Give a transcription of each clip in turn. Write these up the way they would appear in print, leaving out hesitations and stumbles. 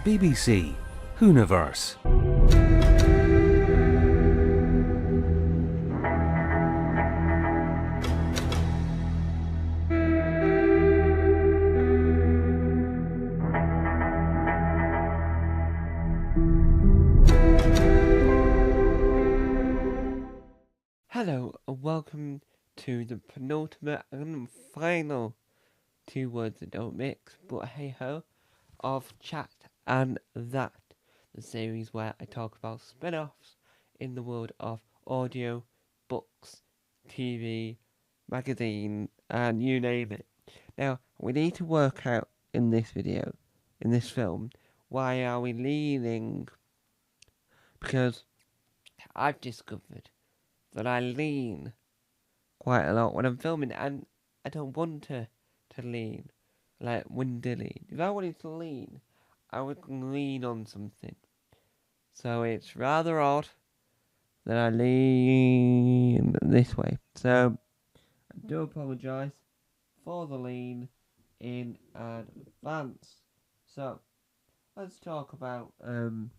BBC Hooniverse. Hello and welcome to the penultimate and final two words that don't mix, but hey ho, of Chat and That, the series where I talk about spin-offs in the world of audio, books, TV, magazine, and you name it. Now, we need to work out in this video, in this film, why are we leaning? Because I've discovered that I lean quite a lot when I'm filming, and I don't want to lean, like windy lean. If I wanted to lean, I would lean on something. So it's rather odd that I lean this way. So I do apologise for the lean in advance. So let's talk about the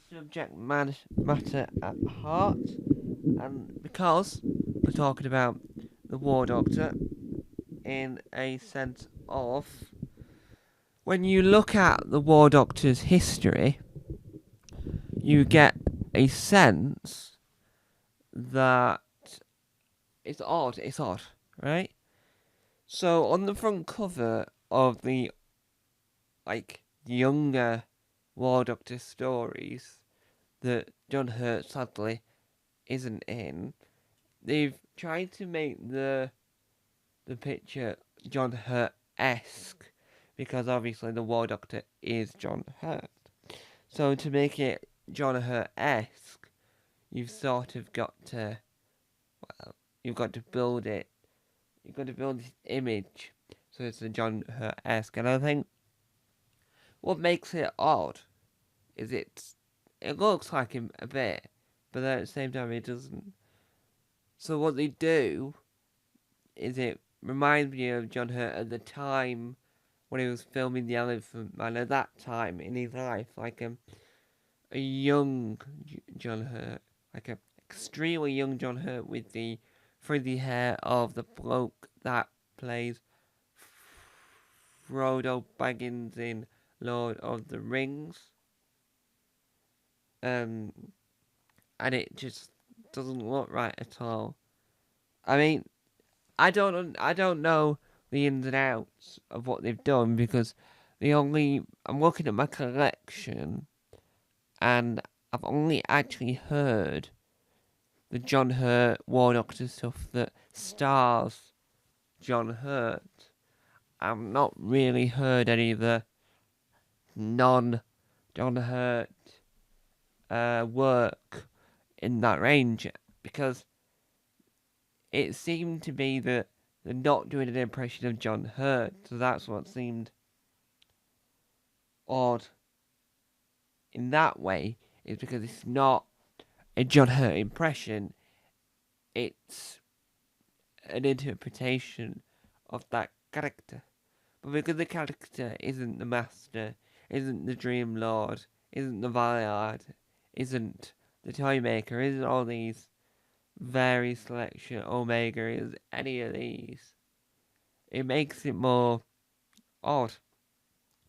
subject matter at heart. And because we're talking about the War Doctor in a sense of, when you look at the War Doctor's history, you get a sense that it's odd, right? So on the front cover of the younger War Doctor stories that John Hurt sadly isn't in, they've tried to make the picture John Hurt-esque, because obviously the War Doctor is John Hurt. So to make it John Hurt-esque, you've sort of got to, you've got to build it. You've got to build this image so it's a John Hurt-esque. And I think what makes it odd is it looks like him a bit, but then at the same time it doesn't. So what they do is it reminds me of John Hurt at the time when he was filming The Elephant Man, at that time in his life, like a young John Hurt, like a extremely young John Hurt with the frizzy hair of the bloke that plays Frodo Baggins in Lord of the Rings. And it just doesn't look right at all. I mean, I don't know the ins and outs of what they've done, because I'm looking at my collection and I've only actually heard the John Hurt War Doctor stuff that stars John Hurt. I've not really heard any of the non-John Hurt work in that range, because it seemed to be that they're not doing an impression of John Hurt, so that's what seemed odd in that way, is because it's not a John Hurt impression, it's an interpretation of that character. But because the character isn't the Master, isn't the Dream Lord, isn't the Valeyard, isn't the Toymaker, isn't all these Very Selection, Omega, is any of these, it makes it more odd,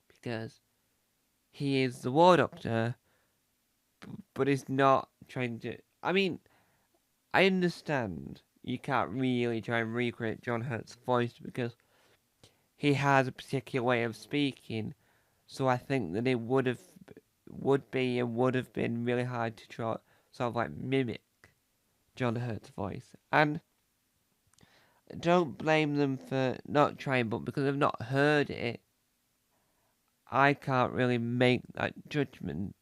because he is the War Doctor, but is not trying to. I mean, I understand you can't really try and recreate John Hurt's voice because he has a particular way of speaking, so I think that it would have been really hard to try sort of like mimic John Hurt's voice. And don't blame them for not trying, but because I've not heard it, I can't really make that judgment.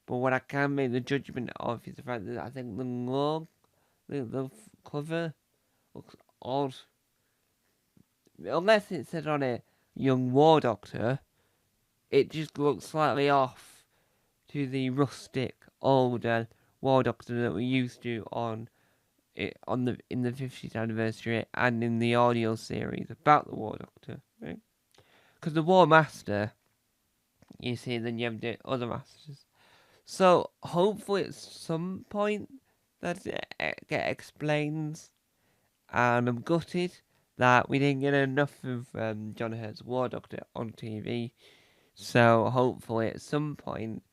But what I can make the judgment of is the fact that I think the logo, the cover, looks odd. Unless it said on it, Young War Doctor, it just looks slightly off to the rustic, older War Doctor that we used to in the 50th anniversary and in the audio series about the War Doctor, right? Because the War Master You see, then you have the other masters. So hopefully at some point that get explains. And I'm gutted that we didn't get enough of John Hurt's War Doctor on TV. So hopefully at some point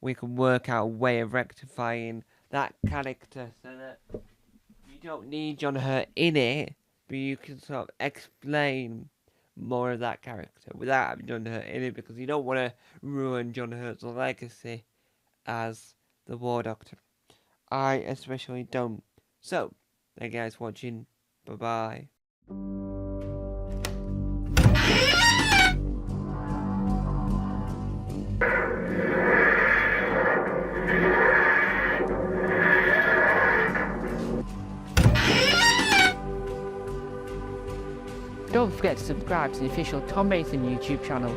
we can work out a way of rectifying that character so that you don't need John Hurt in it, but you can sort of explain more of that character without having John Hurt in it, because you don't want to ruin John Hurt's legacy as the War Doctor. I especially don't. So, thank you guys for watching. Bye bye. Don't forget to subscribe to the official Tom Mason YouTube channel.